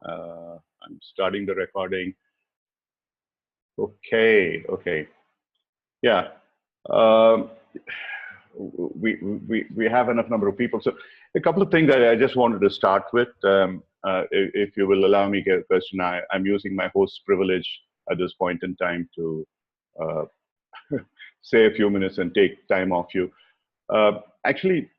I'm starting the recording. Okay. Yeah. Um, we have enough number of people. So a couple of things I just wanted to start with. If you will allow me, Kirsten, I'm using my host privilege at this point in time to uh, say a few minutes and take time off you. Actually,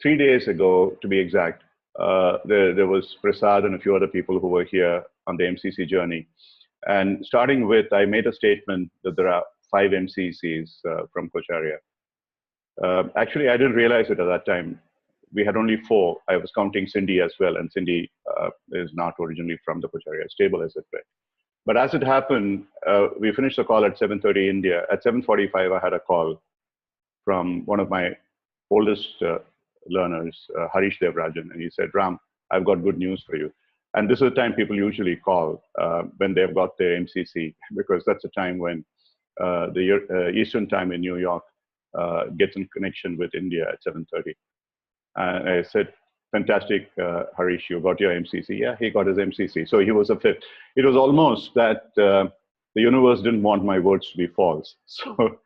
3 days ago, to be exact, there was Prasad and a few other people who were here on the MCC journey. And starting with, I made a statement that there are 5 MCCs from Kocharia. Actually, I didn't realize it at that time. We had only 4. I was counting Cindy as well, and Cindy is not originally from the Kocharia stable, as it were. But as it happened, we finished the call at 7:30 India. At 7:45, I had a call from one of my oldest learners, Harish Devrajan, and he said, Ram, I've got good news for you. And this is the time people usually call when they've got their MCC, because that's the time when the Eastern time in New York gets in connection with India at 7:30. And I said, fantastic, Harish, you got your MCC. Yeah, he got his MCC. So he was a 5th. It was almost that the universe didn't want my words to be false. So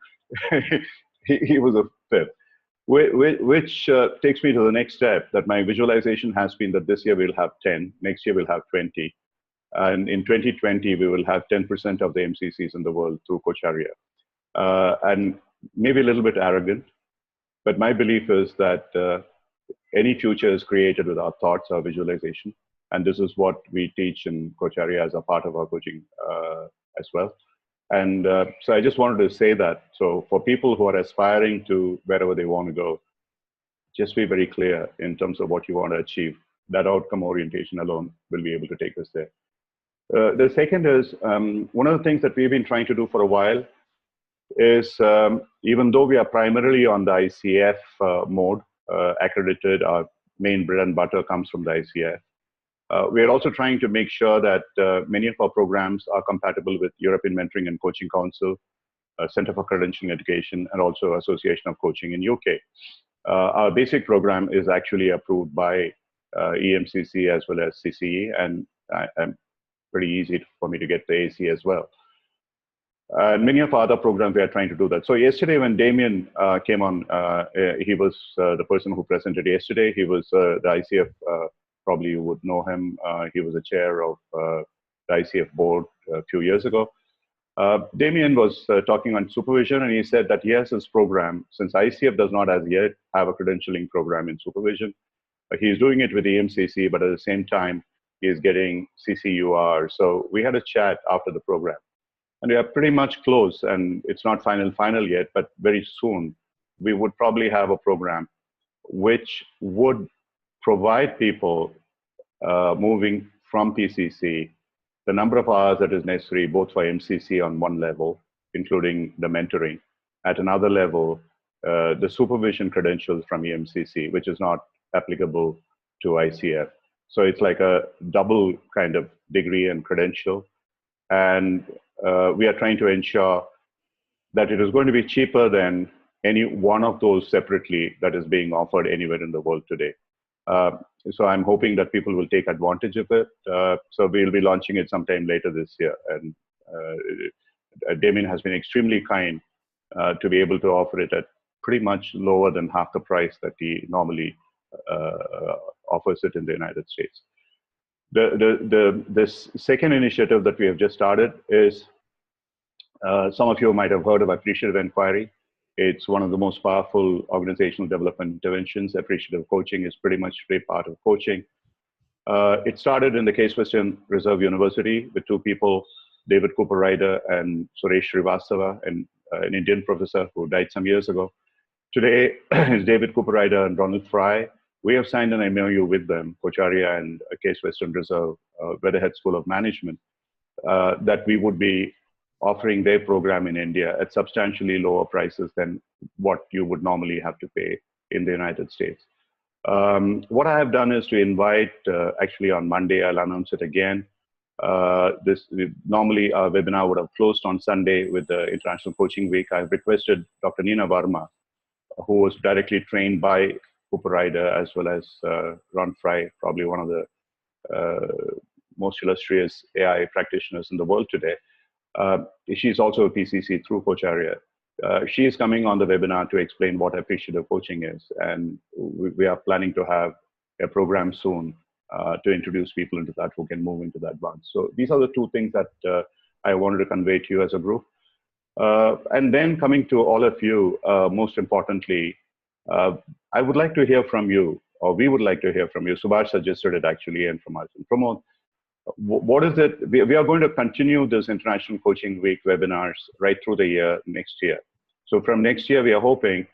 he was a 5th. Which takes me to the next step, that my visualization has been that this year we'll have 10, next year we'll have 20. And in 2020, we will have 10% of the MCCs in the world through Kocharia. And maybe a little bit arrogant, but my belief is that any future is created with our thoughts, our visualization. And this is what we teach in Kocharia as a part of our coaching as well. And so I just wanted to say that. So for people who are aspiring to wherever they want to go, just be very clear in terms of what you want to achieve. That outcome orientation alone will be able to take us there. The second is, one of the things that we've been trying to do for a while is, even though we are primarily on the ICF mode, accredited, our main bread and butter comes from the ICF. We are also trying to make sure that many of our programs are compatible with European Mentoring and Coaching Council, Center for Credentialing Education, and also Association of Coaching in UK. Our basic program is actually approved by EMCC as well as CCE, and I'm pretty easy for me to get the AC as well. And many of our other programs, we are trying to do that. So yesterday when Damien came on, he was the person who presented yesterday. He was the ICF, probably you would know him. He was the chair of the ICF board a few years ago. Damien was talking on supervision, and he said that he has his program, since ICF does not as yet have a credentialing program in supervision. He's doing it with the EMCC, but at the same time, he is getting CCUR. So we had a chat after the program. And we are pretty much close, and it's not final yet, but very soon we would probably have a program which would provide people moving from PCC the number of hours that is necessary, both for MCC on one level, including the mentoring, at another level, the supervision credentials from EMCC, which is not applicable to ICF. So it's like a double kind of degree and credential. And we are trying to ensure that it is going to be cheaper than any one of those separately that is being offered anywhere in the world today. So I'm hoping that people will take advantage of it. So we'll be launching it sometime later this year. And Damien has been extremely kind to be able to offer it at pretty much lower than half the price that he normally offers it in the United States. This second initiative that we have just started is, some of you might have heard of Appreciative Inquiry. It's one of the most powerful organizational development interventions. Appreciative coaching is pretty much a part of coaching. It started in the Case Western Reserve University with 2 people, David Cooper Ryder and Suresh Srivastava, and an Indian professor who died some years ago. Today is David Cooper Ryder and Ronald Fry. We have signed an MOU with them, Kocharia and Case Western Reserve, Weatherhead School of Management, that we would be offering their program in India at substantially lower prices than what you would normally have to pay in the United States. What I have done is to invite, actually on Monday, I'll announce it again. Normally our webinar would have closed on Sunday with the International Coaching Week. I've requested Dr. Nina Varma, who was directly trained by Cooper Ryder as well as Ron Fry, probably one of the most illustrious AI practitioners in the world today. She's also a PCC through Coach Arya. She is coming on the webinar to explain what appreciative coaching is. And we are planning to have a program soon to introduce people into that who can move into that advance. So these are the two things that I wanted to convey to you as a group. And then coming to all of you, most importantly, I would like to hear from you, or we would like to hear from you. Subhash suggested it actually, and from us. And Pramod, what is it? We are going to continue this International Coaching Week webinars right through the year next year. So from next year, we are hoping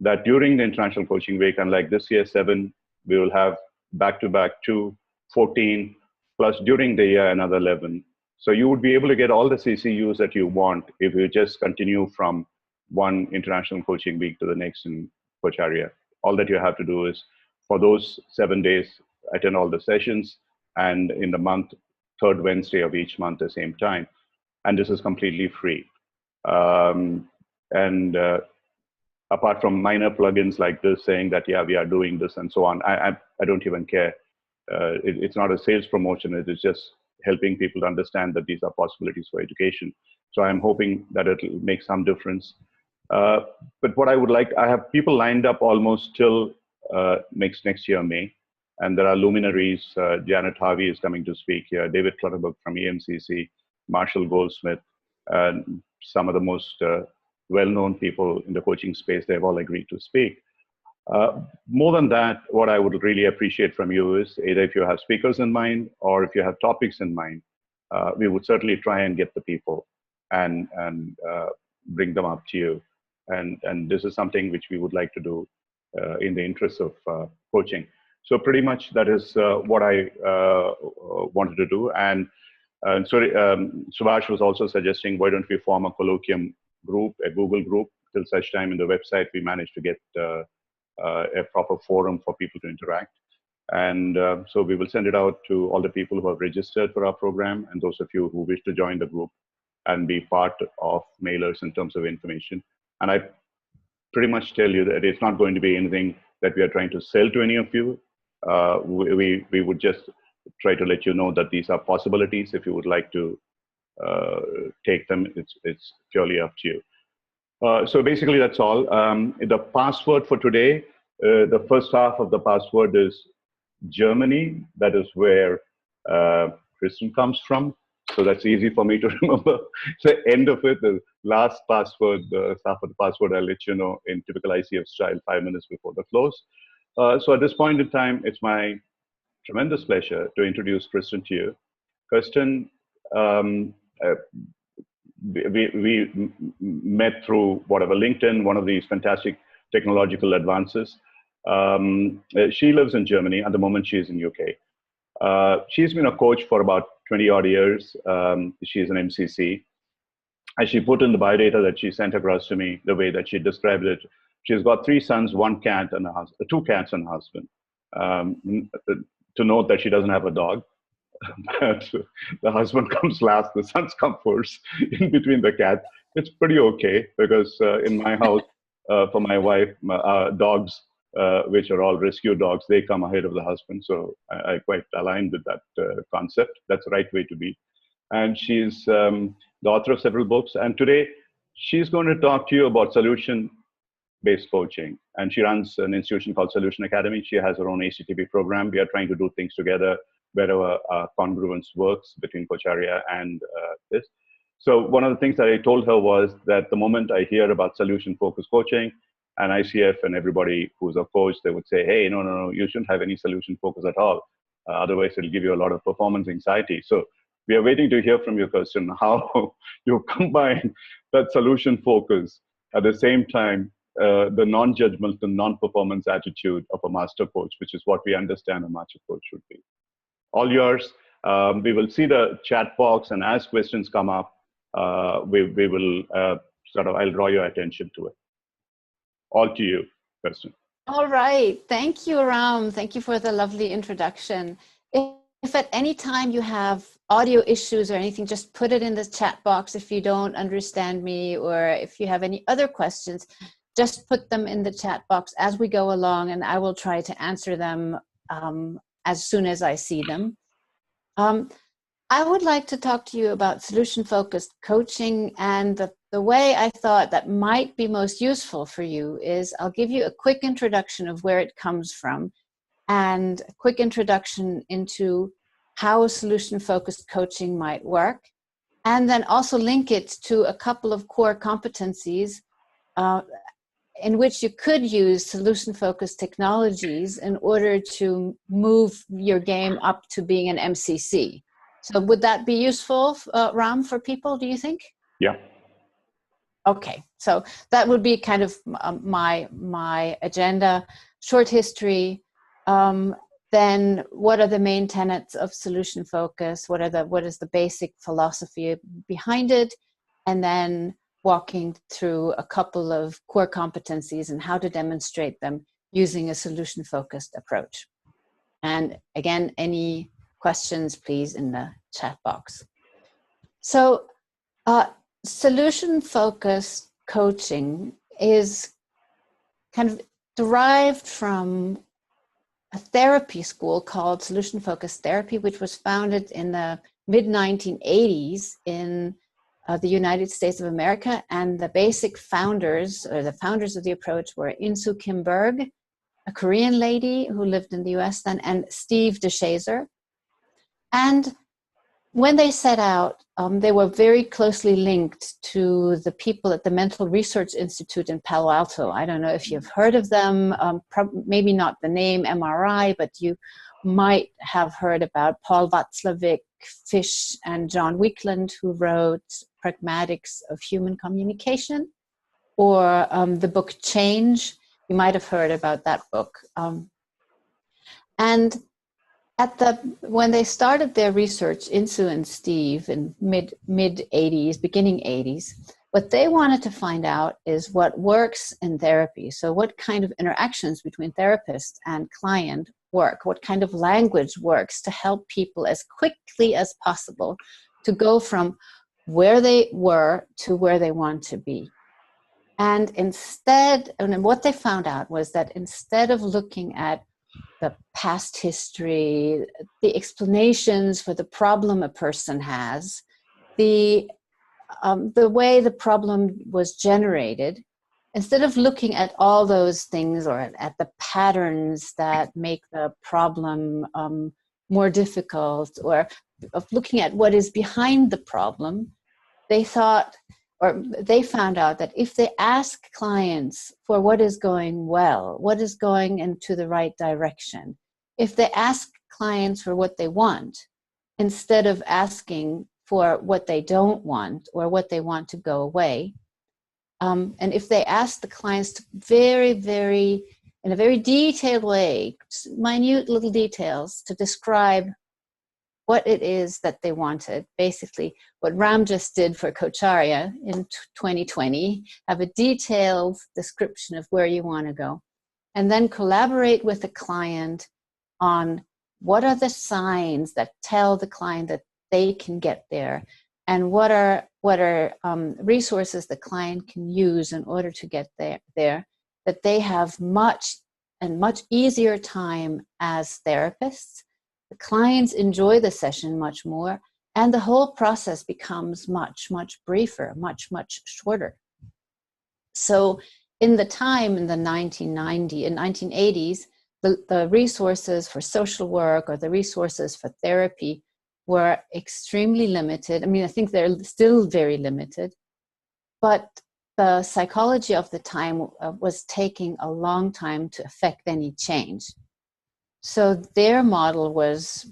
that during the International Coaching Week, unlike this year 7, we will have back-to-back 2, 14, plus during the year another 11. So you would be able to get all the CCUs that you want if you just continue from one International Coaching Week to the next in Coach Arya. All that you have to do is, for those 7 days, attend all the sessions, and in the month, 3rd Wednesday of each month, the same time. And this is completely free. Apart from minor plugins like this saying that, yeah, we are doing this and so on, I don't even care. It's not a sales promotion. It is just helping people to understand that these are possibilities for education. So I'm hoping that it'll make some difference. But what I would like, I have people lined up almost till next year, May. And there are luminaries. Janet Harvey is coming to speak here. David Clutterbuck from EMCC, Marshall Goldsmith, and some of the most well-known people in the coaching space. They've all agreed to speak. More than that, what I would really appreciate from you is either if you have speakers in mind or if you have topics in mind, we would certainly try and get the people and bring them up to you. And this is something which we would like to do in the interest of coaching. So pretty much that is what I wanted to do. And Subhash was also suggesting, why don't we form a colloquium group, a Google group, till such time in the website we managed to get a proper forum for people to interact. And so we will send it out to all the people who have registered for our program and those of you who wish to join the group and be part of mailers in terms of information. And I pretty much tell you that it's not going to be anything that we are trying to sell to any of you. We would just try to let you know that these are possibilities. If you would like to take them, it's purely up to you. So basically that's all. The password for today, the first half of the password is Germany. That is where Kirsten comes from. So that's easy for me to remember. The end of it, the last password, the half of the password, I'll let you know in typical ICF style 5 minutes before the close. So at this point in time, it's my tremendous pleasure to introduce Kirsten to you. Kirsten, we met through whatever LinkedIn, one of these fantastic technological advances. She lives in Germany. At the moment, she's in UK. She's been a coach for about 20 odd years. She's an MCC. And she put in the biodata that she sent across to me, the way that she described it. She's got 3 sons, 1 cat, and 2 cats and a husband. To note that she doesn't have a dog. But the husband comes last, the sons come first, in between the cats. It's pretty okay, because in my house, for my wife, dogs, which are all rescue dogs, they come ahead of the husband. So I quite aligned with that concept. That's the right way to be. And she's the author of several books. And today, she's going to talk to you about solution-based coaching. And she runs an institution called Solution Academy. She has her own ACTP program. We are trying to do things together wherever congruence works between Coach Arya and this. So one of the things that I told her was that the moment I hear about solution-focused coaching and ICF and everybody who's a coach, they would say, hey, no, you shouldn't have any solution focus at all. Otherwise, it'll give you a lot of performance anxiety. So we are waiting to hear from you, Kirsten, how you combine that solution focus at the same time, the non-judgmental, non-performance attitude of a master coach, which is what we understand a master coach should be. All yours. We will see the chat box, and as questions come up, we will I'll draw your attention to it. All to you, Kirsten. All right. Thank you, Ram. Thank you for the lovely introduction. If at any time you have audio issues or anything, just put it in the chat box if you don't understand me, or if you have any other questions, just put them in the chat box as we go along, and I will try to answer them as soon as I see them. I would like to talk to you about solution-focused coaching, and the way I thought that might be most useful for you is I'll give you a quick introduction of where it comes from and a quick introduction into how a solution-focused coaching might work, and then also link it to a couple of core competencies in which you could use solution-focused technologies in order to move your game up to being an MCC. So would that be useful, Ram, for people, do you think? Yeah. Okay, so that would be kind of my agenda. Short history, then what are the main tenets of solution focus? What is the basic philosophy behind it? And then walking through a couple of core competencies and how to demonstrate them using a solution-focused approach. And again, any questions, please, in the chat box. So solution-focused coaching is kind of derived from a therapy school called Solution-Focused Therapy, which was founded in the mid-1980s in the United States of America. And the basic founders, or the founders of the approach, were Insoo Kim Berg, a Korean lady who lived in the US then, and Steve DeShazer. And when they set out, they were very closely linked to the people at the Mental Research Institute in Palo Alto. I don't know if you've heard of them, maybe not the name MRI, but you might have heard about Paul Václavic Fish and John Weekland, who wrote Pragmatics of Human Communication, or the book Change. You might have heard about that book. And when they started their research, Insoo and Steve, in mid 80s, beginning 80s, what they wanted to find out is what works in therapy. So what kind of interactions between therapist and client work, what kind of language works to help people as quickly as possible to go from where they were to where they want to be. And what they found out was that instead of looking at the past history, the explanations for the problem a person has, the way the problem was generated, instead of looking at all those things or at the patterns that make the problem more difficult, or of looking at what is behind the problem, they found out that if they ask clients for what is going well, what is going into the right direction, if they ask clients for what they want, instead of asking for what they don't want or what they want to go away, and if they ask the clients to in a very detailed way, minute little details, to describe what it is that they wanted, basically what Ram just did for Kocharya in 2020, have a detailed description of where you want to go, and then collaborate with the client on what are the signs that tell the client that they can get there, and what are resources the client can use in order to get there, that they have much easier time as therapists. The clients enjoy the session much more, and the whole process becomes much briefer, much shorter. So in the 1980s, the resources for social work or the resources for therapy were extremely limited. I mean, I think they're still very limited, but the psychology of the time was taking a long time to affect any change. So their model was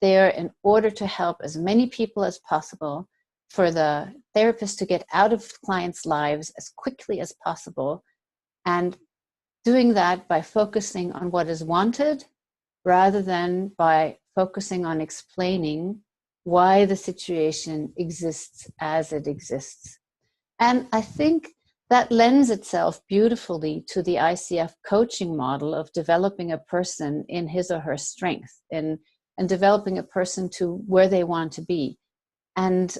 there in order to help as many people as possible, for the therapist to get out of clients' lives as quickly as possible, and doing that by focusing on what is wanted rather than by focusing on explaining why the situation exists as it exists. And I think that lends itself beautifully to the ICF coaching model of developing a person in his or her strength, and developing a person to where they want to be. And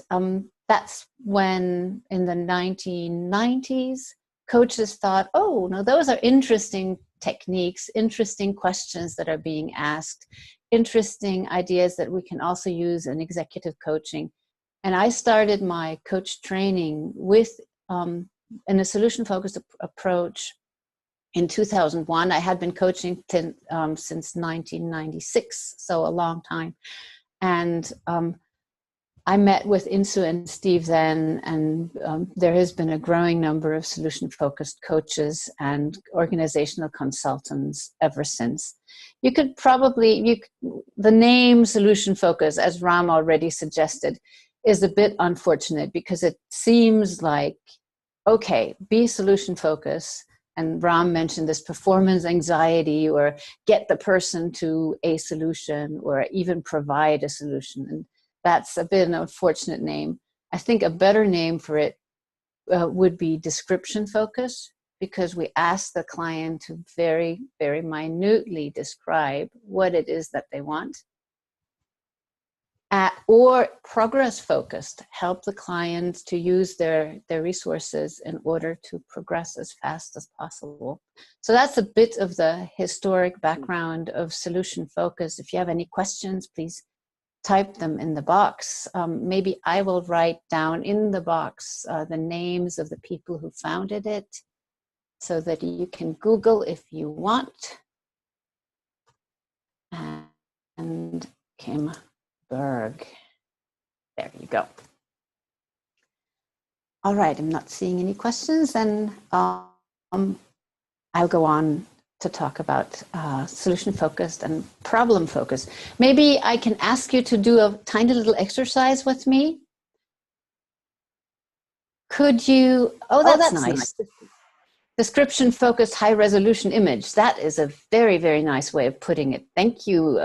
that's when, in the 1990s, coaches thought, oh, no, those are interesting techniques, interesting questions that are being asked, interesting ideas that we can also use in executive coaching. And I started my coach training with in a solution-focused approach in 2001. I had been coaching since 1996, so a long time. And I met with Insu and Steve then, and there has been a growing number of solution-focused coaches and organizational consultants ever since. You could probably, the name solution focus, as Ram already suggested, is a bit unfortunate because it seems like, okay, be solution focused, and Ram mentioned this performance anxiety, or get the person to a solution, or even provide a solution. And that's a bit an unfortunate name. I think a better name for it would be description focus, because we ask the client to very, very minutely describe what it is that they want. Or progress focused, help the client to use their resources in order to progress as fast as possible. So that's a bit of the historic background of solution focus. If you have any questions, please type them in the box. Maybe I will write down in the box the names of the people who founded it, so that you can Google if you want. And Kim Berg. There you go. All right, I'm not seeing any questions, and I'll go on to talk about solution-focused and problem-focused. Maybe I can ask you to do a tiny little exercise with me. Could you, oh, that's nice. Description-focused high-resolution image. That is a very, very nice way of putting it. Thank you.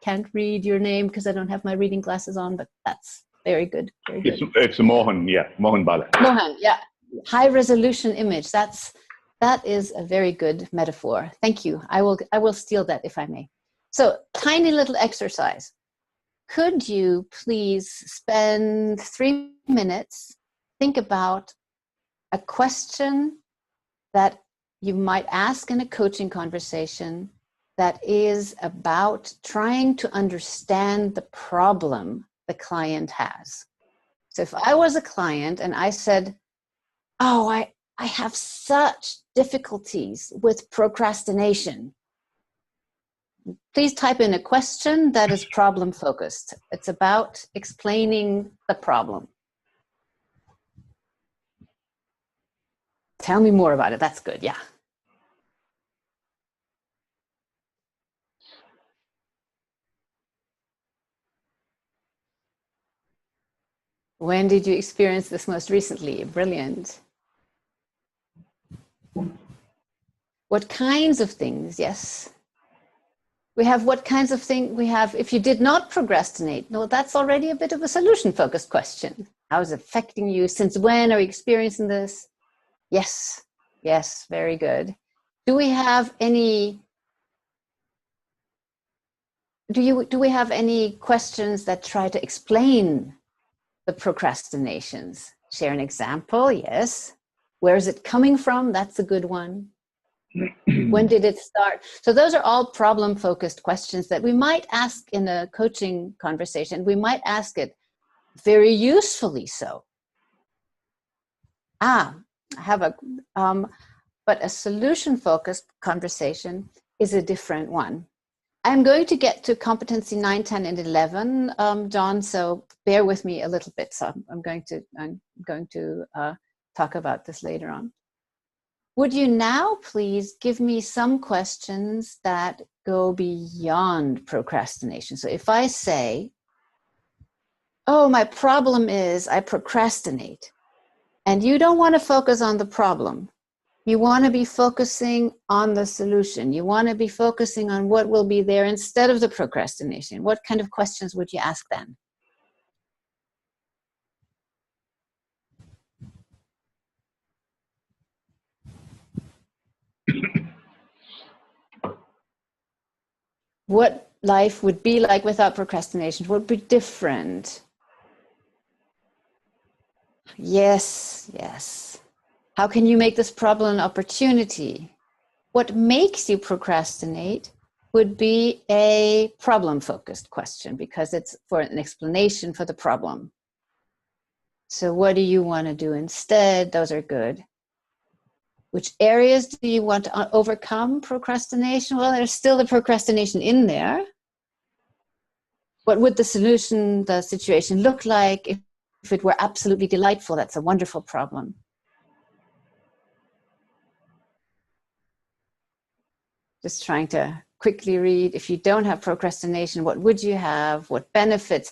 Can't read your name because I don't have my reading glasses on, but that's very good. Very good. It's Mohan, yeah, Mohan Bala. Mohan, yeah. High-resolution image. That is a very good metaphor. Thank you. I will steal that if I may. So, tiny little exercise. Could you please spend 3 minutes, think about a question that you might ask in a coaching conversation that is about trying to understand the problem the client has. So if I was a client and I said, oh, I have such difficulties with procrastination, please type in a question that is problem focused. It's about explaining the problem. Tell me more about it. That's good. Yeah. When did you experience this most recently? Brilliant. What kinds of things? Yes. We have what kinds of things we have. If you did not procrastinate, no, that's already a bit of a solution-focused question. How is it affecting you? Since when are you experiencing this? Yes. Yes. Very good. Do we have any? Do we have any questions that try to explain the procrastinations? Share an example. Yes. Where is it coming from? That's a good one. When did it start? So those are all problem-focused questions that we might ask in a coaching conversation. We might ask it very usefully so. I have a, but a solution-focused conversation is a different one. I'm going to get to competency 9, 10, and 11, John, so bear with me a little bit. So I'm going to talk about this later on. Would you now please give me some questions that go beyond procrastination? So if I say, oh, my problem is I procrastinate, and you don't want to focus on the problem. You want to be focusing on the solution. You want to be focusing on what will be there instead of the procrastination. What kind of questions would you ask then? What life would be like without procrastination? What would be different? Yes, yes. How can you make this problem an opportunity? what makes you procrastinate would be a problem-focused question, because it's for an explanation for the problem. So what do you want to do instead? Those are good. Which areas do you want to overcome procrastination? Well, there's still the procrastination in there. What would the situation look like if it were absolutely delightful? That's a wonderful problem. Just trying to quickly read. If you don't have procrastination, what would you have? What benefits?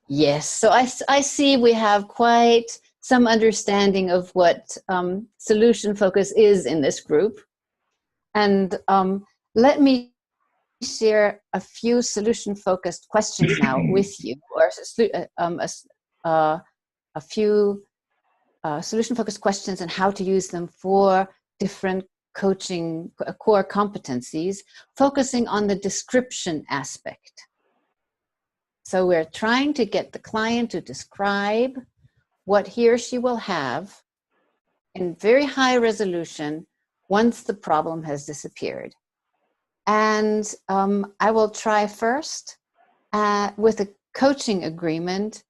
Yes. So I see we have quite some understanding of what solution focus is in this group. And let me share a few solution-focused questions now with you, or a few solution-focused questions and how to use them for different coaching core competencies, focusing on the description aspect. So we're trying to get the client to describe what he or she will have in very high resolution once the problem has disappeared. And I will try first with a coaching agreement.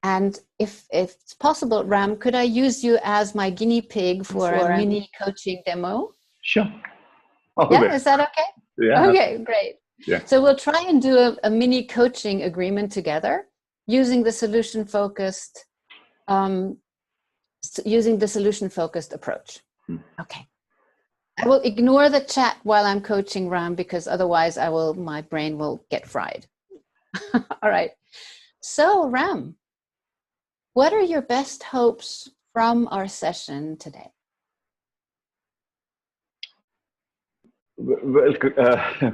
And if it's possible, Ram, could I use you as my guinea pig for a mini coaching demo? Sure. Yeah, is that okay? Yeah. Okay, great. Yeah. So we'll try and do a mini coaching agreement together using the solution-focused approach. Okay. I will ignore the chat while I'm coaching Ram, because otherwise my brain will get fried. All right. So Ram, what are your best hopes from our session today? Well,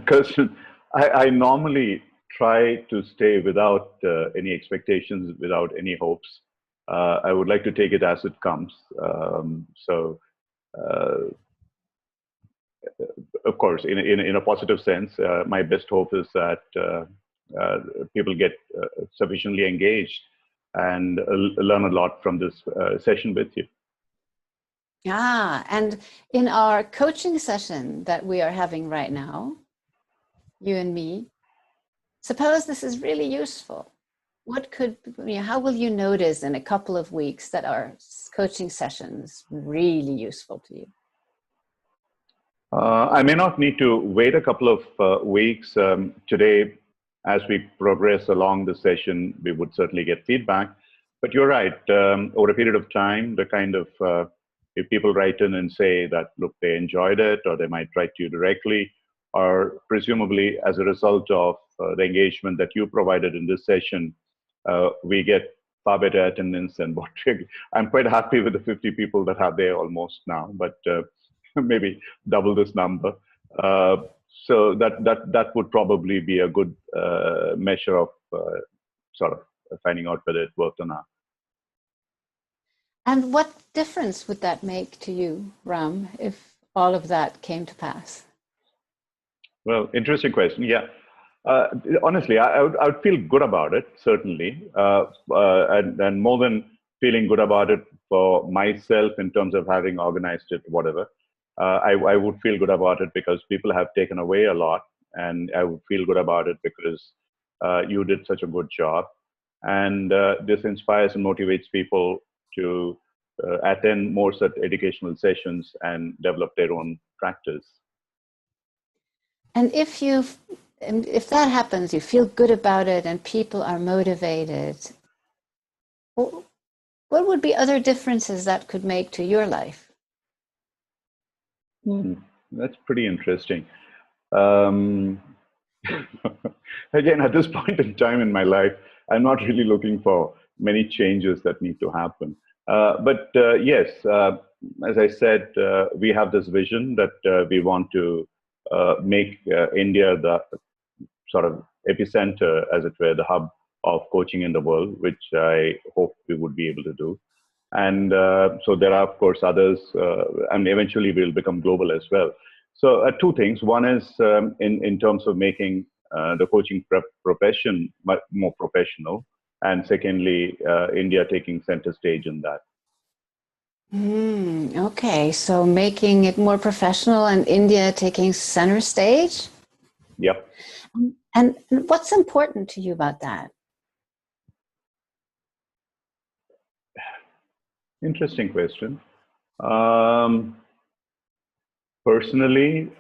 Kirsten, I normally try to stay without any expectations, without any hopes. I would like to take it as it comes. Of course, in a positive sense, my best hope is that people get sufficiently engaged and learn a lot from this session with you. And in our coaching session that we are having right now, you and me, suppose this is really useful. How will you notice in a couple of weeks that our coaching sessions really useful to you? I may not need to wait a couple of weeks. Today, as we progress along the session, we would certainly get feedback. But you're right, over a period of time, the kind of, if people write in and say that, look, they enjoyed it, or they might write to you directly, or presumably as a result of the engagement that you provided in this session, we get far better attendance than what I'm quite happy with the 50 people that are there almost now, but maybe double this number. So that would probably be a good measure of sort of finding out whether it worked or not. And what difference would that make to you, Ram, if all of that came to pass? Well, interesting question. Yeah. Honestly, I would feel good about it, certainly. And more than feeling good about it for myself in terms of having organized it, whatever, I would feel good about it because people have taken away a lot. And I would feel good about it because you did such a good job. And this inspires and motivates people to attend more such educational sessions and develop their own practice. And if that happens, you feel good about it and people are motivated, what would be other differences that could make to your life? That's pretty interesting. Again, at this point in time in my life, I'm not really looking for many changes that need to happen. But yes, as I said, we have this vision that we want to make India the sort of epicenter, as it were, the hub of coaching in the world, which I hope we would be able to do. And so there are, of course, others, and eventually we'll become global as well. So two things. One is in terms of making the coaching profession much more professional. And secondly, India taking center stage in that. Okay, so making it more professional and India taking center stage. Yep. And what's important to you about that? Interesting question. Um, Personally,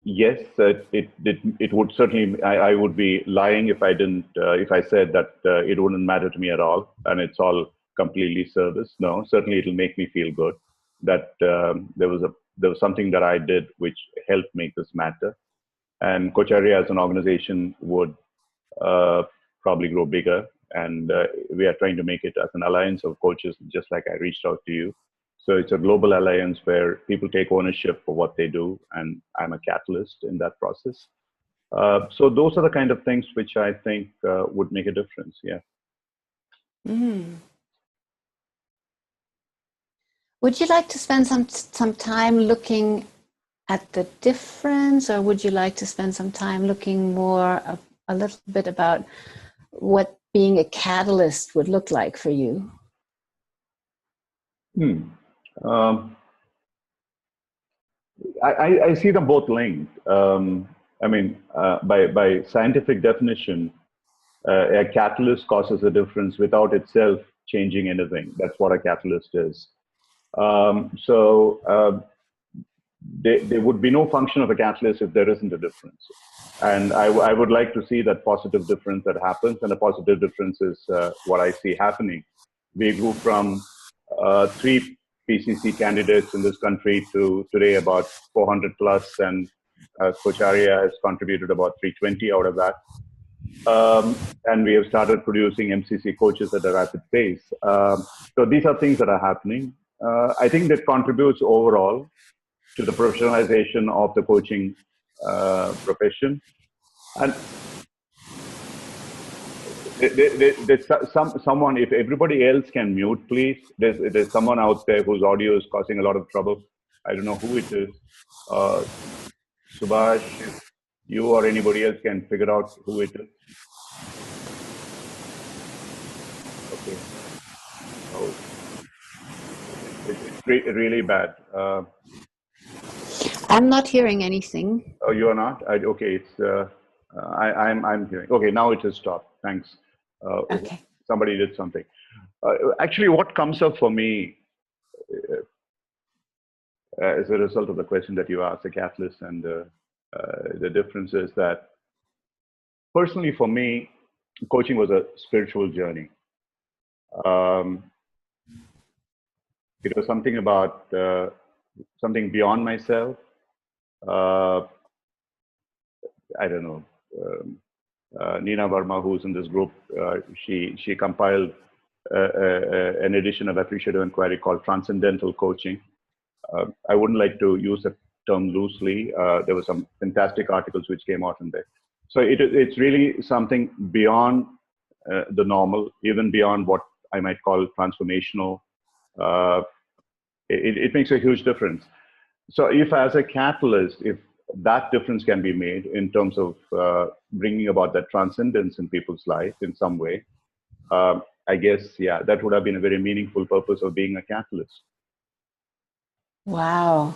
yes, it would certainly. I would be lying if I didn't if I said that it wouldn't matter to me at all, and it's all completely service. No, certainly it'll make me feel good that there was something that I did which helped make this matter. And Kocharia as an organization would uh, probably grow bigger. And we are trying to make it as an alliance of coaches, just like I reached out to you. So it's a global alliance where people take ownership for what they do, and I'm a catalyst in that process. So those are the kind of things which I think would make a difference. Yeah. Mm. Would you like to spend some time looking at the difference, or would you like to spend some time looking more a little bit about what being a catalyst would look like for you? Hmm. Um, I see them both linked. I mean, by scientific definition, a catalyst causes a difference without itself changing anything. That's what a catalyst is. There would be no function of a catalyst if there isn't a difference. And I would like to see that positive difference that happens. And the positive difference is what I see happening. We grew from three PCC candidates in this country to today about 400 plus, and Kocharia has contributed about 320 out of that. And we have started producing MCC coaches at a rapid pace. So these are things that are happening. I think that contributes overall to the professionalization of the coaching profession. And there's someone, if everybody else can mute, please. There's someone out there whose audio is causing a lot of trouble. I don't know who it is. Subhash, if you or anybody else can figure out who it is. Okay. Oh, it's really bad. I'm not hearing anything. Oh, you are not? Okay, it's I'm hearing. Okay, now it has stopped. Thanks. Okay. Somebody did something. Actually, what comes up for me as a result of the question that you asked, the catalyst and the difference is that personally for me, coaching was a spiritual journey. It was something about something beyond myself. I don't know. Nina Verma, who's in this group, she compiled an edition of Appreciative Inquiry called Transcendental Coaching. I wouldn't like to use the term loosely. There were some fantastic articles which came out in there. So it's really something beyond the normal, even beyond what I might call transformational. It makes a huge difference. So if as a catalyst, if that difference can be made in terms of bringing about that transcendence in people's life in some way, I guess, yeah, that would have been a very meaningful purpose of being a catalyst. Wow.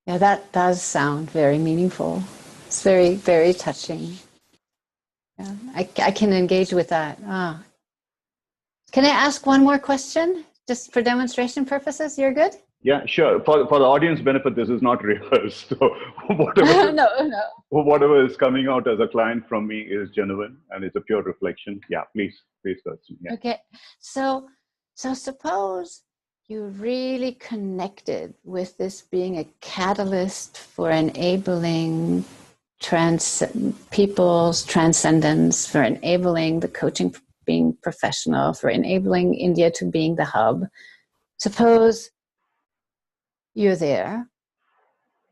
Yeah, that does sound very meaningful. It's very, very touching. Yeah, I can engage with that. Ah. Can I ask one more question, just for demonstration purposes? You're good? Yeah, sure. For the audience benefit, this is not rehearsed. So whatever, No. whatever is coming out as a client from me is genuine and it's a pure reflection. Yeah, please, Kirsten. Yeah. Okay. So suppose you really connected with this being a catalyst for enabling people's transcendence, for enabling the coaching being professional, for enabling India to being the hub. Suppose you're there.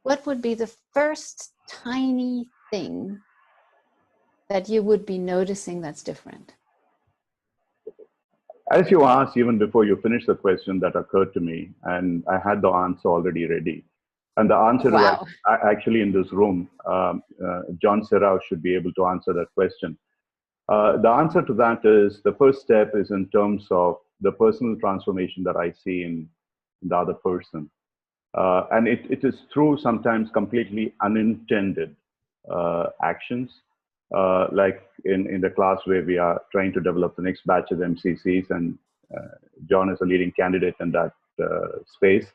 What would be the first tiny thing that you would be noticing that's different? As you asked, even before you finished the question, that occurred to me, and I had the answer already ready. And the answer Wow. is actually in this room. John Serrao should be able to answer that question. The answer to that is the first step is in terms of the personal transformation that I see in the other person. And it is through sometimes completely unintended actions, like in the class where we are trying to develop the next batch of MCCs, and John is a leading candidate in that space.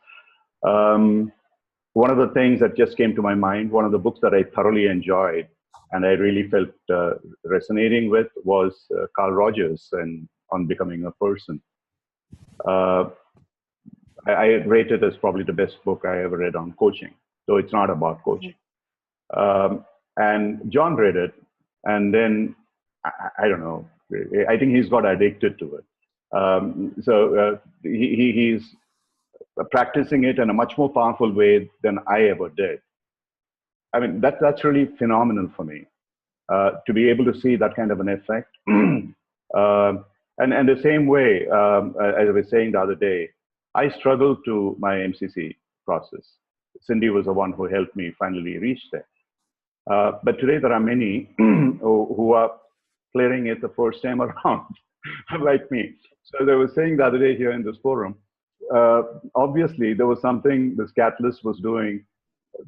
One of the things that just came to my mind, one of the books that I thoroughly enjoyed and I really felt resonating with was Carl Rogers and On Becoming a Person. I rate it as probably the best book I ever read on coaching, though it's not about coaching. And John read it, and then I don't know, I think he's got addicted to it. He's practicing it in a much more powerful way than I ever did. I mean, that's really phenomenal for me, to be able to see that kind of an effect. And the same way, as I was saying the other day, I struggled to my MCC process. Cindy was the one who helped me finally reach there. But today there are many who are clearing it the first time around, like me. So they were saying the other day here in this forum, obviously there was something this catalyst was doing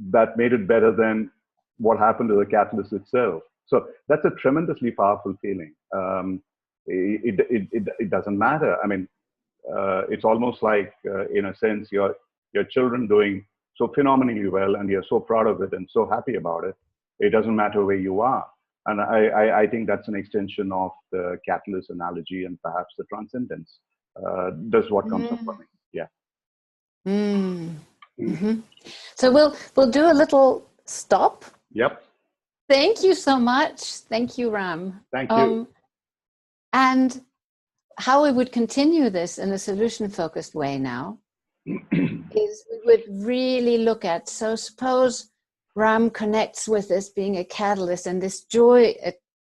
that made it better than what happened to the catalyst itself. So that's a tremendously powerful feeling. It doesn't matter. I mean, it's almost like, in a sense, your children doing so phenomenally well, and you're so proud of it and so happy about it. It doesn't matter where you are. And I think that's an extension of the catalyst analogy and perhaps the transcendence. That's what comes up for me. Yeah. Mm-hmm. So we'll do a little stop. Yep. Thank you so much. Thank you, Ram. Thank you. And how we would continue this in a solution-focused way now is we would really look at, so suppose Ram connects with this being a catalyst, and this joy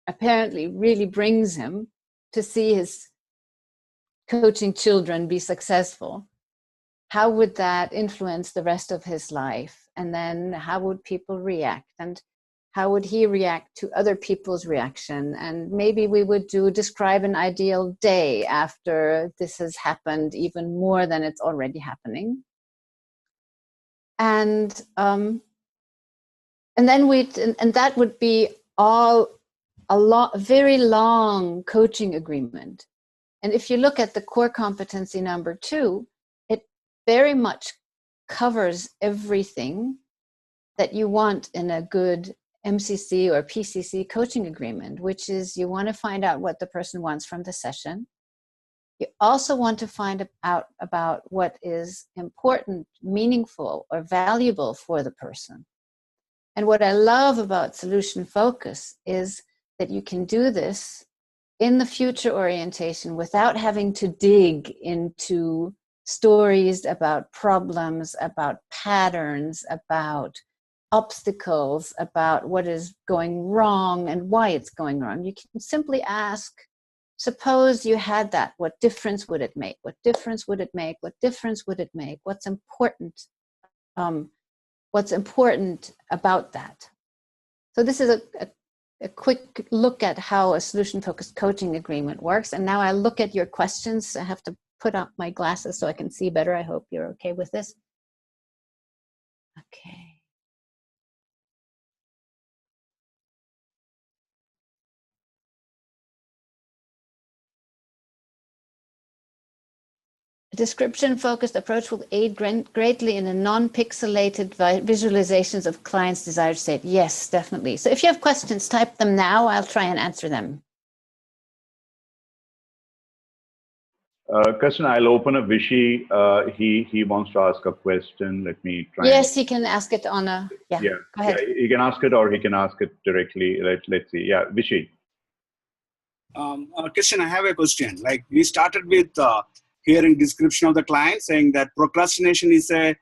apparently really brings him to see his coaching children be successful. How would that influence the rest of his life? And then how would people react? And how would he react to other people's reaction? And maybe we would describe an ideal day after this has happened, even more than it's already happening. And then that would be a very long coaching agreement. And if you look at the core competency number 2, it very much covers everything that you want in a good MCC or PCC coaching agreement, which is you want to find out what the person wants from the session. You also want to find out about what is important, meaningful, or valuable for the person. And what I love about solution focus is that you can do this in the future orientation without having to dig into stories about problems, about patterns, about obstacles, about what is going wrong and why it's going wrong. You can simply ask, suppose you had that, what difference would it make? What difference would it make? What difference would it make? What's important? What's important about that? So this is a quick look at how a solution-focused coaching agreement works. And now I look at your questions. I have to put up my glasses so I can see better. I hope you're okay with this. Okay. A description-focused approach will aid greatly in the non-pixelated visualizations of clients' desired state. Yes, definitely. So if you have questions, type them now. I'll try and answer them. Kirsten, I'll open up Vishy. He wants to ask a question. Let me try. Yes, he can ask it on a, yeah. Go ahead. Yeah, he can ask it or he can ask it directly. Let's see. Yeah, Vishy. Kirsten, I have a question. Like we started with hearing description of the client saying that procrastination is a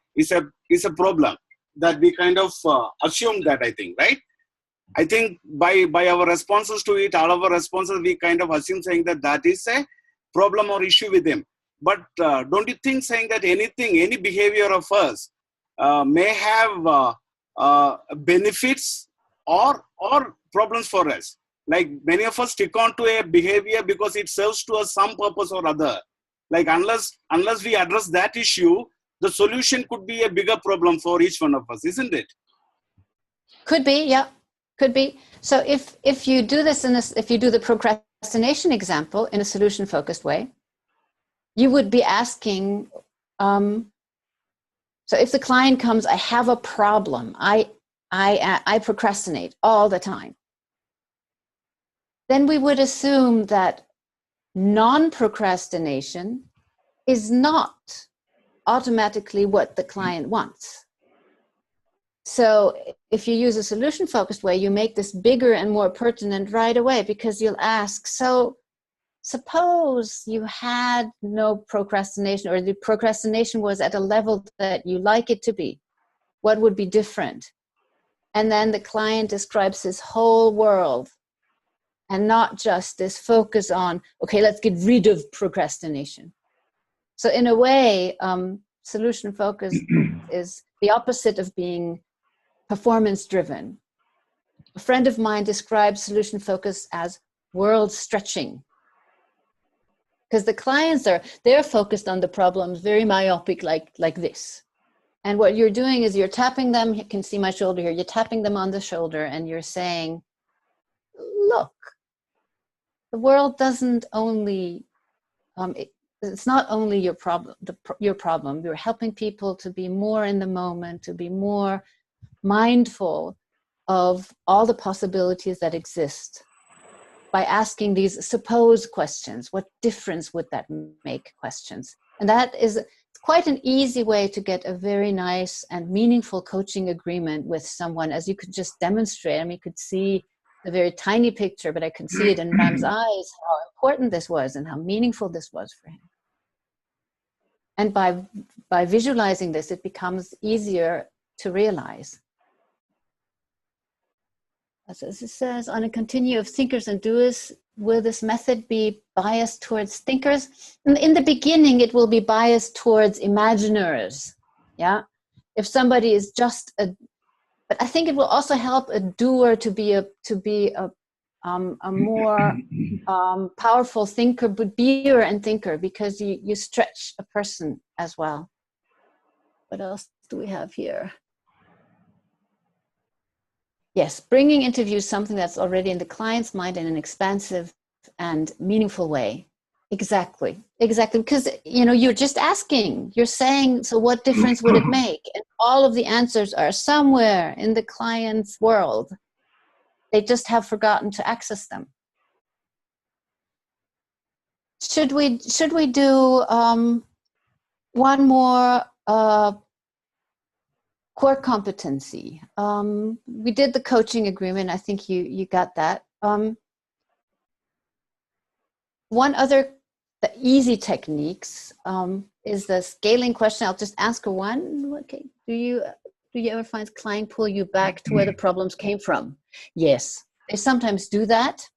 problem that we kind of assumed that, I think, right? I think by our responses to it, all of our responses, we kind of assume saying that is a problem or issue with him. But don't you think saying that any behavior of us may have benefits or problems for us? Like many of us stick on to a behavior because it serves to us some purpose or other. like unless we address that issue, the solution could be a bigger problem for each one of us, isn't it? Could be, yeah, could be. So if you do this if you do the procrastination example in a solution-focused way, you would be asking, so if the client comes, I have a problem, I procrastinate all the time, then we would assume that non-procrastination is not automatically what the client wants. So if you use a solution-focused way, you make this bigger and more pertinent right away, because you'll ask, so suppose you had no procrastination, or the procrastination was at a level that you like it to be, what would be different? And then the client describes his whole world, and not just this focus on, okay, let's get rid of procrastination. So in a way, solution focused is the opposite of being performance driven. A friend of mine describes solution focus as world stretching, because the clients they're focused on the problems, very myopic, like this. And what you're doing is you're tapping them. You can see my shoulder here. You're tapping them on the shoulder, and you're saying, look, the world doesn't only, it's not only your problem, your problem. You're helping people to be more in the moment, to be more mindful of all the possibilities that exist by asking these suppose questions. What difference would that make questions? And that is quite an easy way to get a very nice and meaningful coaching agreement with someone, as you could just demonstrate. I mean, you could see the very tiny picture, but I could see it in Ram's eyes, how important this was and how meaningful this was for him. And by visualizing this, it becomes easier to realize. As it says, on a continuum of thinkers and doers, will this method be biased towards thinkers? In the beginning, it will be biased towards imaginers. Yeah, if somebody is just a, but I think it will also help a doer to be a more powerful thinker, but beer and thinker, because you stretch a person as well. What else do we have here? Yes, bringing into view something that's already in the client's mind in an expansive and meaningful way. Exactly, because you're just asking, you're saying, so what difference would it make? And all of the answers are somewhere in the client's world. They just have forgotten to access them. Should we do one more core competency? We did the coaching agreement. I think you got that. One other easy techniques is the scaling question. I'll just ask her one. Okay, do you ever find client pull you back to where the problems came from? Yes, they sometimes do that.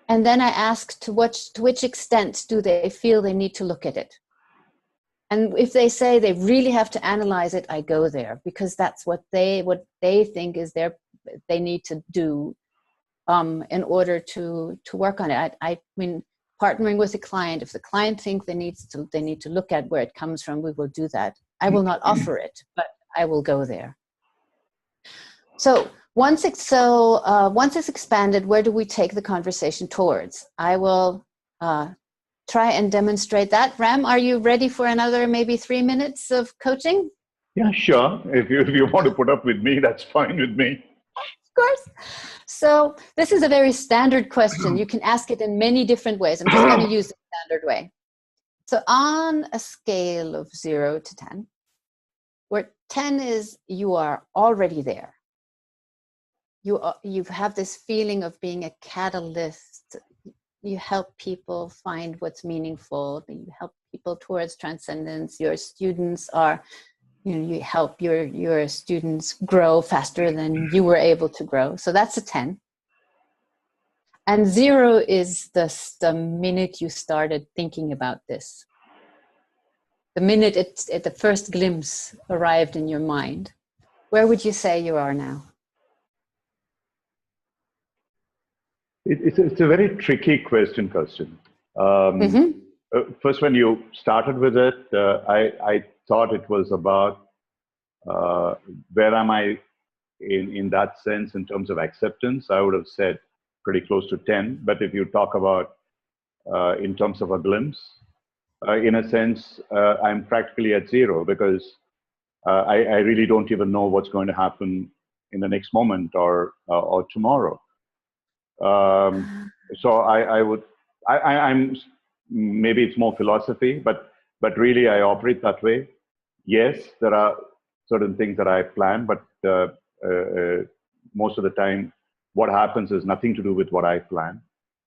And then I ask to which extent do they feel they need to look at it? And if they say they really have to analyze it, I go there, because that's what they think is they need to do in order to work on it. I mean, partnering with the client, if the client thinks they need to look at where it comes from, we will do that. I will not offer it, but I will go there. So once it's expanded, where do we take the conversation towards? I will try and demonstrate that. Ram, are you ready for another maybe 3 minutes of coaching? Yeah, sure. If you want to put up with me, that's fine with me. Of course. So this is a very standard question. You can ask it in many different ways. I'm just going to use the standard way. So on a scale of 0 to 10, where 10 is you are already there. You have this feeling of being a catalyst. You help people find what's meaningful. You help people towards transcendence. Your students are, you help your students grow faster than you were able to grow. So that's a 10. And 0 is the minute you started thinking about this. The minute the first glimpse arrived in your mind. Where would you say you are now? It's a very tricky question, Kirsten. First, when you started with it, I thought it was about where am I in that sense in terms of acceptance. I would have said pretty close to 10. But if you talk about in terms of a glimpse, in a sense, I'm practically at 0 because I really don't even know what's going to happen in the next moment or tomorrow. So I'm maybe it's more philosophy, but really I operate that way. Yes, there are certain things that I plan, but most of the time, what happens is nothing to do with what I plan.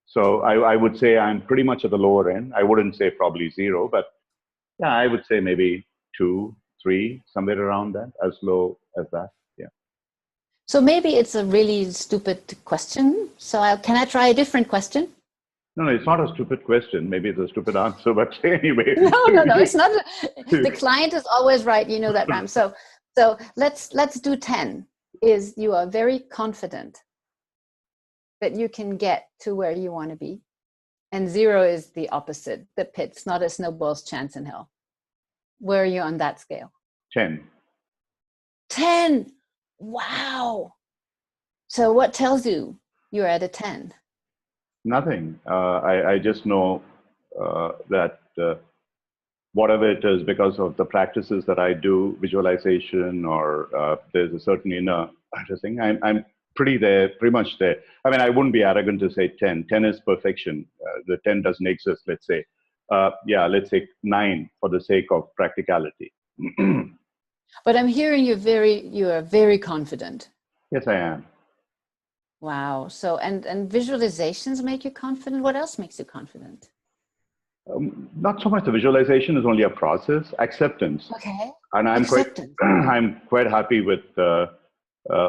So I would say I'm pretty much at the lower end. I wouldn't say probably 0, but yeah, I would say maybe 2, 3, somewhere around that, as low as that. Yeah. So maybe it's a really stupid question. So can I try a different question? No, it's not a stupid question. Maybe it's a stupid answer, but anyway. No, it's not. The client is always right. You know that, Ram. So let's do 10. Is you are very confident that you can get to where you want to be. And 0 is the opposite, the pits, not a snowball's chance in hell. Where are you on that scale? 10. 10. Wow. So what tells you you're at a 10? Nothing. I just know that whatever it is, because of the practices that I do, visualization, or there's a certain inner thing, I'm pretty much there. I mean, I wouldn't be arrogant to say 10. 10 is perfection. The 10 doesn't exist, let's say. Yeah, let's say 9 for the sake of practicality. But I'm hearing you are very confident. Yes, I am. Wow. So, and visualizations make you confident. What else makes you confident? Not so much the visualization is only a process, acceptance. Okay. And I'm acceptance. I'm quite happy with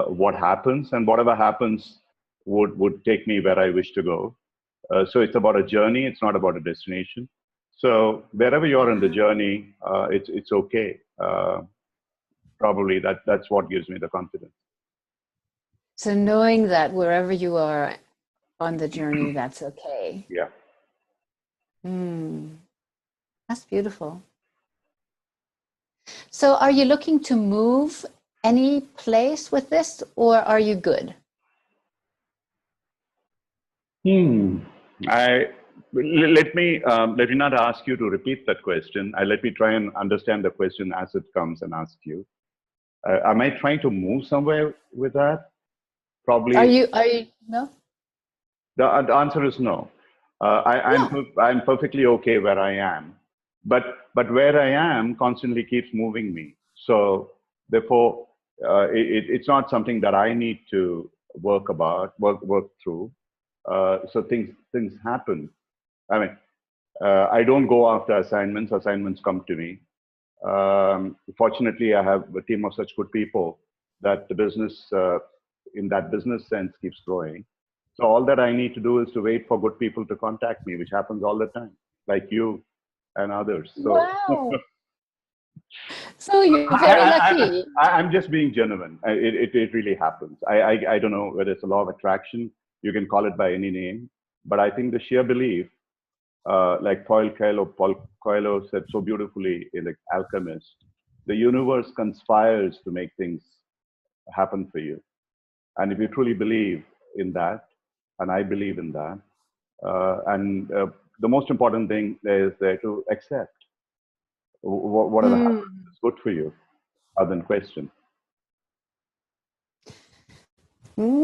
what happens, and whatever happens would take me where I wish to go. So it's about a journey. It's not about a destination. So wherever you're in the journey, it's okay. Probably that's what gives me the confidence. So knowing that wherever you are on the journey, that's okay. Yeah. That's beautiful. So are you looking to move any place with this, or are you good? Let me not ask you to repeat that question. Let me try and understand the question as it comes and ask you. Am I trying to move somewhere with that? Probably. Are you no? The answer is no. I'm perfectly okay where I am, but where I am constantly keeps moving me. So therefore, it's not something that I need to work through. So things happen. I mean, I don't go after assignments. Assignments come to me. Fortunately, I have a team of such good people that the business, in that business sense, keeps growing. So all that I need to do is to wait for good people to contact me, which happens all the time, like you and others. So, wow. So you're very lucky. I'm just being genuine. It really happens. I don't know whether it's a law of attraction. You can call it by any name. But I think the sheer belief, like Paul Coelho said so beautifully in The Alchemist, the universe conspires to make things happen for you. And if you truly believe in that, and I believe in that, the most important thing is there to accept whatever happens is good for you, other than question.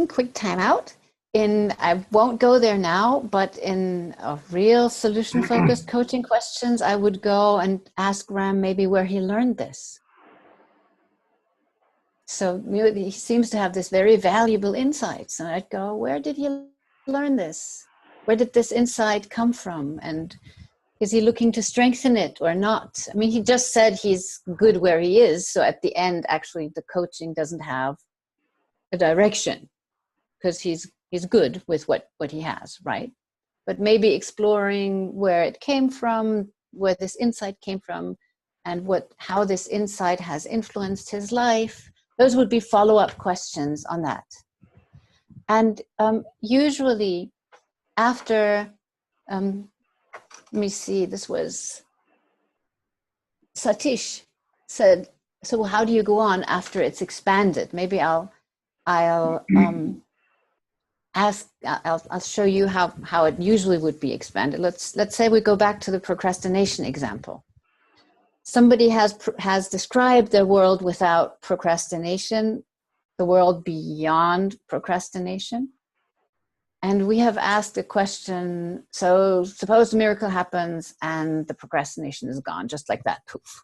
Quick time out. I won't go there now, but in a real solution-focused coaching questions, I would go and ask Ram maybe where he learned this. So he seems to have this very valuable insights. And I'd go, where did he learn this? Where did this insight come from? And is he looking to strengthen it or not? I mean, he just said he's good where he is. So at the end, actually, the coaching doesn't have a direction because he's good with what he has, right? But maybe exploring where it came from, where this insight came from, and how this insight has influenced his life. Those would be follow-up questions on that. And usually after let me see, this was Satish said, so how do you go on after it's expanded? Maybe I'll show you how it usually would be expanded. Let's say we go back to the procrastination example. Somebody has described their world without procrastination, the world beyond procrastination. And we have asked a question, so suppose the miracle happens and the procrastination is gone, just like that, poof.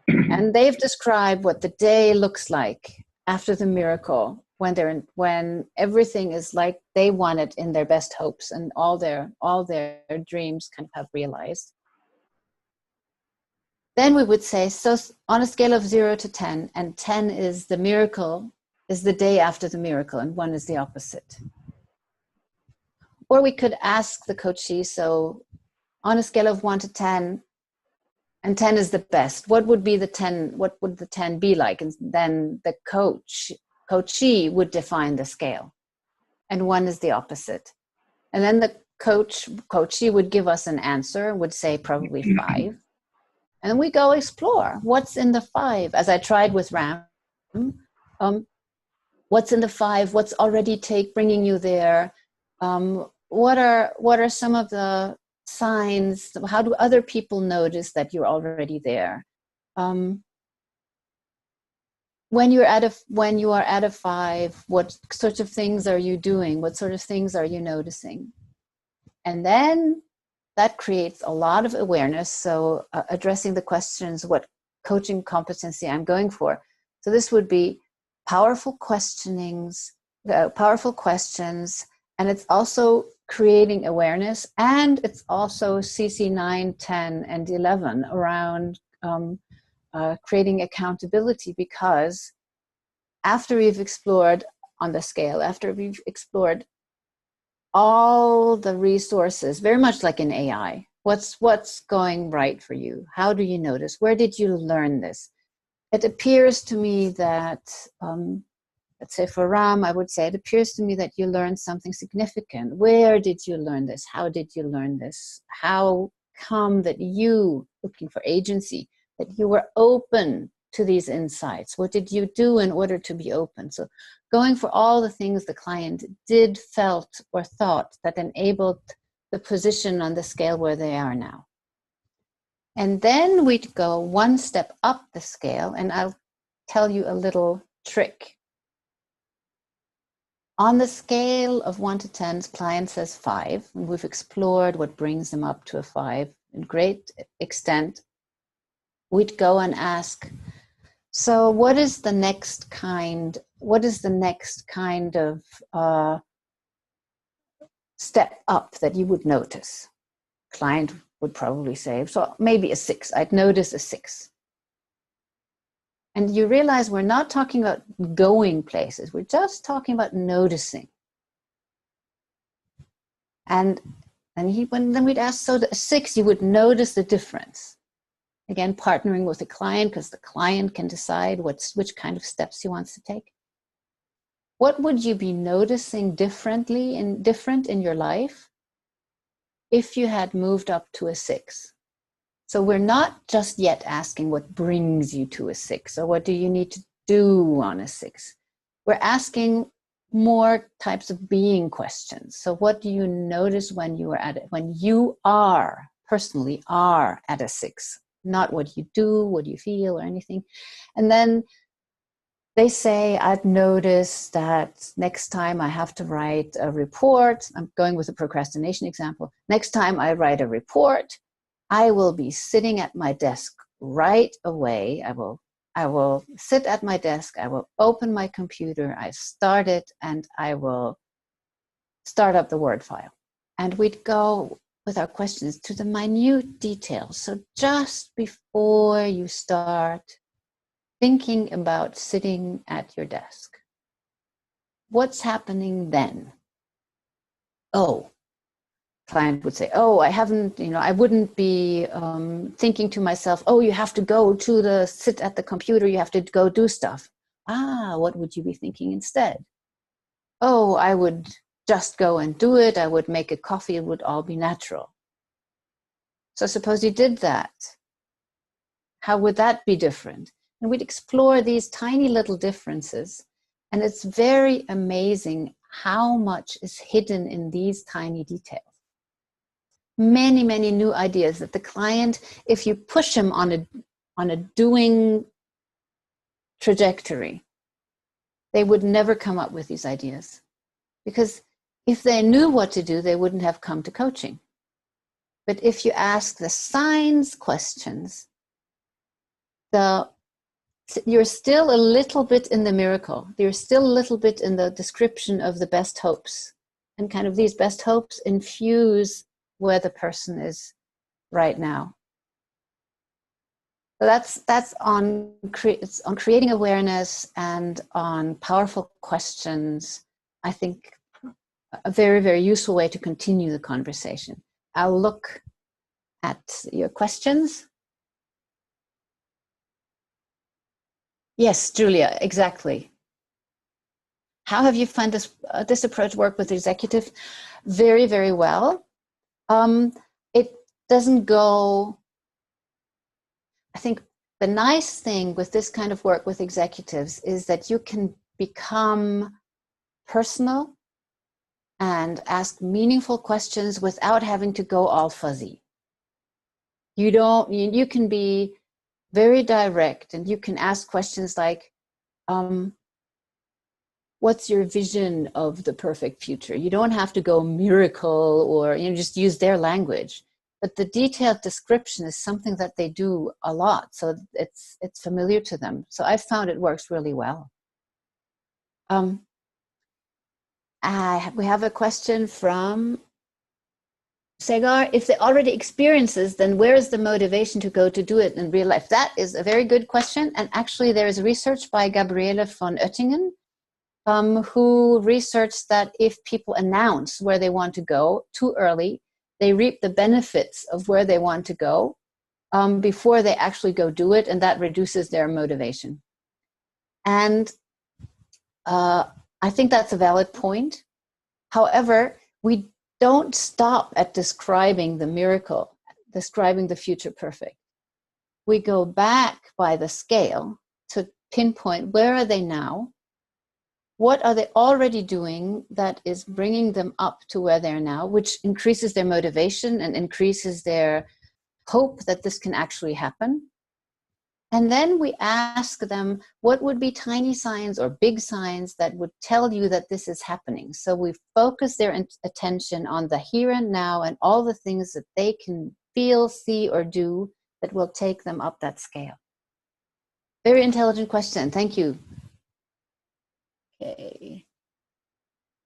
And they've described what the day looks like after the miracle, when everything is like they want it in their best hopes and all their dreams kind of have realized. Then we would say, so on a scale of 0 to 10, and 10 is the miracle, is the day after the miracle, and 1 is the opposite. Or we could ask the coachee, so on a scale of 1 to 10, and 10 is the best, what would be the 10, what would the 10 be like? And then the coachee would define the scale, and 1 is the opposite. And then the coachee would give us an answer, would say probably 5. And we go explore what's in the 5, as I tried with Ram. What's in the 5? What's already bringing you there? What are some of the signs? How do other people notice that you're already there? When you are at a 5, what sorts of things are you doing? What sort of things are you noticing? And then that creates a lot of awareness. So addressing the questions, what coaching competency I'm going for. So this would be powerful questions, and it's also creating awareness, and it's also CC 9, 10, and 11 around creating accountability, because after we've explored on the scale, after we've explored all the resources, very much like in AI, what's going right for you? How do you notice? Where did you learn this? It appears to me that, let's say for Ram, I would say it appears to me that you learned something significant. Where did you learn this? How did you learn this? How come that you, looking for agency, that you were open to these insights? What did you do in order to be open? So going for all the things the client did, felt, or thought that enabled the position on the scale where they are now. And then we'd go one step up the scale, and I'll tell you a little trick. On the scale of 1 to 10, client says 5, and we've explored what brings them up to a 5 in great extent. We'd go and ask, so what is the next kind of step up that you would notice? Client would probably say, so maybe a 6. I'd notice a 6. And you realize we're not talking about going places. We're just talking about noticing. And then we'd ask, so the 6, you would notice the difference. Again, partnering with the client, because the client can decide which kind of steps he wants to take. What would you be noticing different in your life if you had moved up to a 6? So we're not just yet asking what brings you to a 6, or what do you need to do on a 6. We're asking more types of being questions. So what do you notice when you are personally are at a 6? Not what you do, what you feel, or anything. And then they say, I've noticed that next time I have to write a report, I'm going with a procrastination example. Next time I write a report, I will be sitting at my desk right away. I will sit at my desk. I will open my computer. I start it, and I will start up the Word file. And we'd go with our questions to the minute details. So just before you start thinking about sitting at your desk, what's happening then? Oh, client would say, oh, I wouldn't be thinking to myself, oh, you have to go to sit at the computer, you have to go do stuff. What would you be thinking instead? Oh, I would just go and do it. I would make a coffee. It would all be natural. So suppose you did that. How would that be different? And we'd explore these tiny little differences. And it's very amazing how much is hidden in these tiny details. Many, many new ideas that the client, if you push him on a doing trajectory, they would never come up with these ideas. Because if they knew what to do, they wouldn't have come to coaching. But if you ask the signs questions, you're still a little bit in the miracle. You're still a little bit in the description of the best hopes. And kind of these best hopes infuse where the person is right now. So that's on creating awareness and on powerful questions. I think a very, very useful way to continue the conversation. I'll look at your questions. Yes, Julia, exactly. How have you found this approach work with executive? Very, very well. It doesn't go, I think the nice thing with this kind of work with executives is that you can become personal and ask meaningful questions without having to go all fuzzy. You can be very direct, and you can ask questions like, what's your vision of the perfect future? You don't have to go miracle or just use their language. But the detailed description is something that they do a lot, so it's familiar to them. So I found it works really well. We have a question from Segar. If they already experience this, then where is the motivation to go to do it in real life? That is a very good question. And actually there is research by Gabriele von Oettingen, who researched that if people announce where they want to go too early, they reap the benefits of where they want to go before they actually go do it, and that reduces their motivation. And I think that's a valid point. However, we don't stop at describing the miracle, describing the future perfect. We go back by the scale to pinpoint where are they now, what are they already doing that is bringing them up to where they're now, which increases their motivation and increases their hope that this can actually happen. And then we ask them, what would be tiny signs or big signs that would tell you that this is happening? So we focus their attention on the here and now and all the things that they can feel, see, or do that will take them up that scale. Very intelligent question. Thank you. Okay.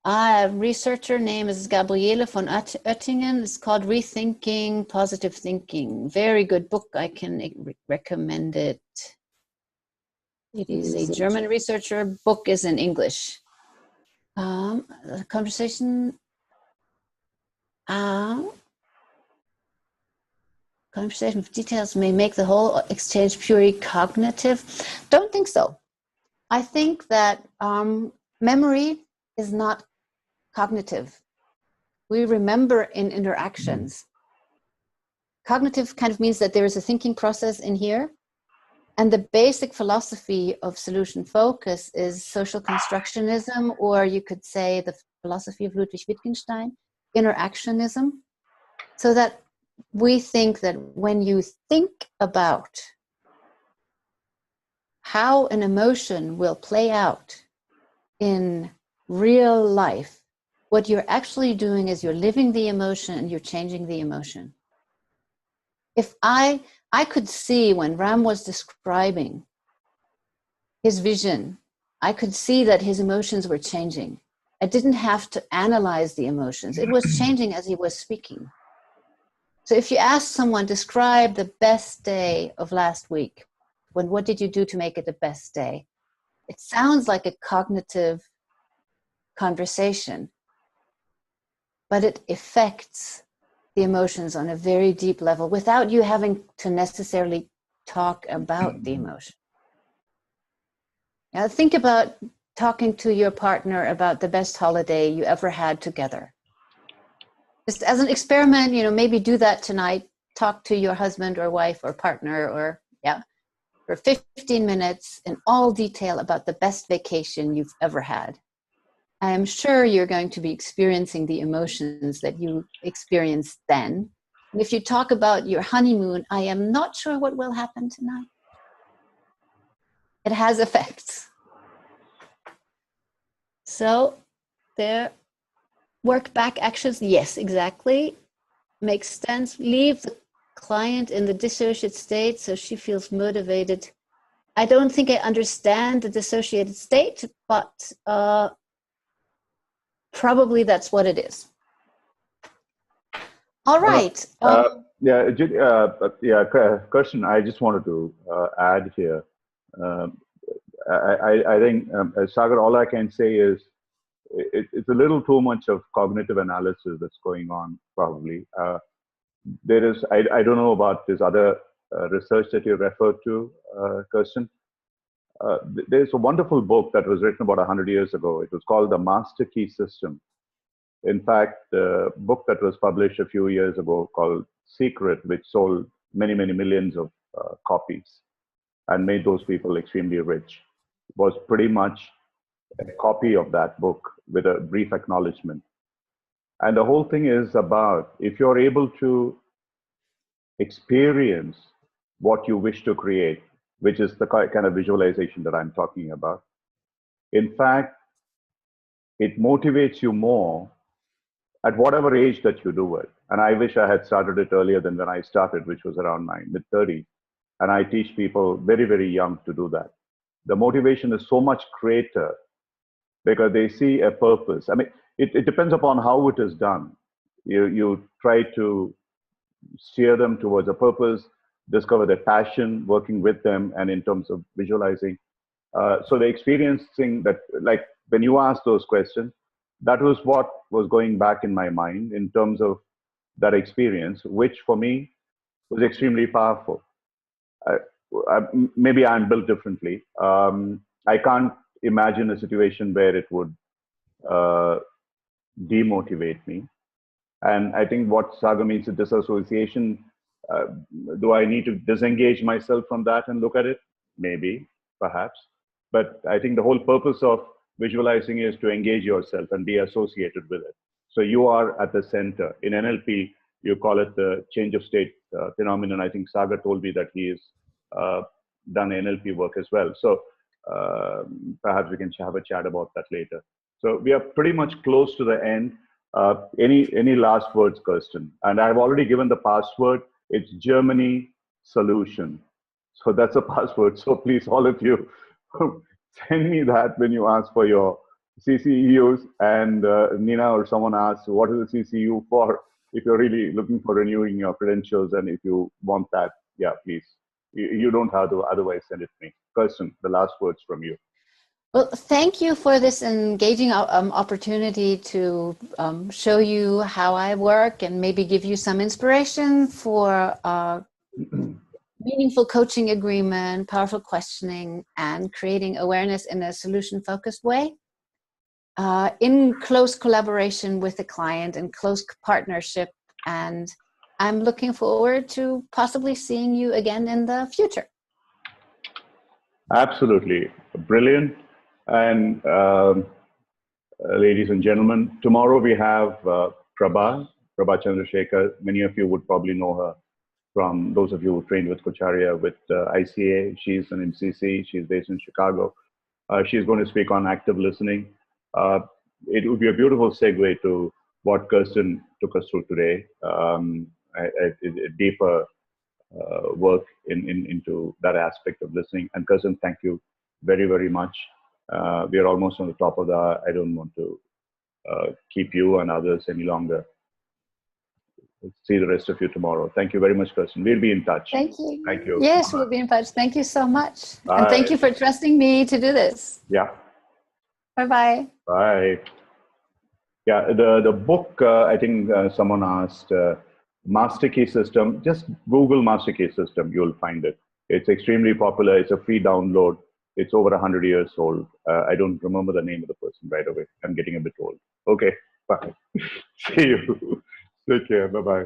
Researcher name is Gabriele von Oettingen. It's called Rethinking Positive Thinking. Very good book. I can recommend it. It is a German researcher. Book is in English. The conversation. Conversation with details may make the whole exchange purely cognitive. Don't think so. I think that memory is not cognitive. We remember in interactions. Cognitive kind of means that there is a thinking process in here. And the basic philosophy of solution focus is social constructionism, or you could say the philosophy of Ludwig Wittgenstein, interactionism. So that we think that when you think about how an emotion will play out in real life, what you're actually doing is you're living the emotion and you're changing the emotion. If I could see when Ram was describing his vision, I could see that his emotions were changing. I didn't have to analyze the emotions. It was changing as he was speaking. So if you ask someone, describe the best day of last week, what did you do to make it the best day? It sounds like a cognitive conversation, but it affects the emotions on a very deep level without you having to necessarily talk about the emotion. Now think about talking to your partner about the best holiday you ever had together. Just as an experiment, maybe do that tonight. talk to your husband or wife or partner or, yeah, for 15 minutes in all detail about the best vacation you've ever had. I am sure you're going to be experiencing the emotions that you experienced then. And if you talk about your honeymoon, I am not sure what will happen tonight. It has effects. So there, work back actions, yes, exactly. Makes sense. Leave the client in the dissociated state so she feels motivated. I don't think I understand the dissociated state, but probably that's what it is. All right. Kirsten, I just wanted to add here. I think, Sagar, all I can say is it's a little too much of cognitive analysis that's going on, probably. There is, I don't know about this other research that you referred to, Kirsten. There's a wonderful book that was written about 100 years ago. It was called The Master Key System. In fact, the book that was published a few years ago called Secret, which sold many, many millions of copies and made those people extremely rich, was pretty much a copy of that book with a brief acknowledgement. And the whole thing is about, if you're able to experience what you wish to create, which is the kind of visualization that I'm talking about, in fact, it motivates you more at whatever age that you do it. And I wish I had started it earlier than when I started, which was around my mid-30s. And I teach people very, very young to do that. The motivation is so much greater because they see a purpose. I mean, it depends upon how it is done. You try to steer them towards a purpose, discover their passion, working with them, and in terms of visualizing. So the experiencing that, like when you ask those questions, that was what was going back in my mind in terms of that experience, which for me was extremely powerful. Maybe I'm built differently. I can't imagine a situation where it would demotivate me. And I think what Saga means is disassociation. Do I need to disengage myself from that and look at it? Maybe, perhaps. But I think the whole purpose of visualizing is to engage yourself and be associated with it. So you are at the center. In NLP, you call it the change of state phenomenon. I think Saga told me that he has done NLP work as well. So perhaps we can have a chat about that later. So we are pretty much close to the end. Any last words, Kirsten? And I've already given the password. It's Germany solution. So that's a password. So please, all of you, send me that when you ask for your CCEUs. And Nina or someone asks, what is the CCU for? If you're really looking for renewing your credentials and if you want that, yeah, please. You don't have to otherwise send it to me. Kirsten, the last words from you. Well, thank you for this engaging opportunity to show you how I work and maybe give you some inspiration for meaningful coaching agreement, powerful questioning, and creating awareness in a solution-focused way in close collaboration with the client and close partnership. And I'm looking forward to possibly seeing you again in the future. Absolutely. Brilliant. And ladies and gentlemen, tomorrow we have Prabha Chandrasekhar. Many of you would probably know her from those of you who trained with Kocharya with ICA. She's an MCC. She's based in Chicago. She's going to speak on active listening. It would be a beautiful segue to what Kirsten took us through today, a deeper work into that aspect of listening. And Kirsten, thank you very, very much. We are almost on the top of the hour. I don't want to keep you and others any longer. See the rest of you tomorrow. Thank you very much, Kirsten. We'll be in touch. Thank you. Thank you. Yes, we'll be in touch. Thank you so much. Bye. And thank you for trusting me to do this. Yeah. Bye-bye. Bye. Yeah, the book, I think someone asked, Master Key System. Just Google Master Key System. You'll find it. It's extremely popular. It's a free download. It's over 100 years old. I don't remember the name of the person right away. I'm getting a bit old. Okay, bye. See you. Take care. Bye-bye.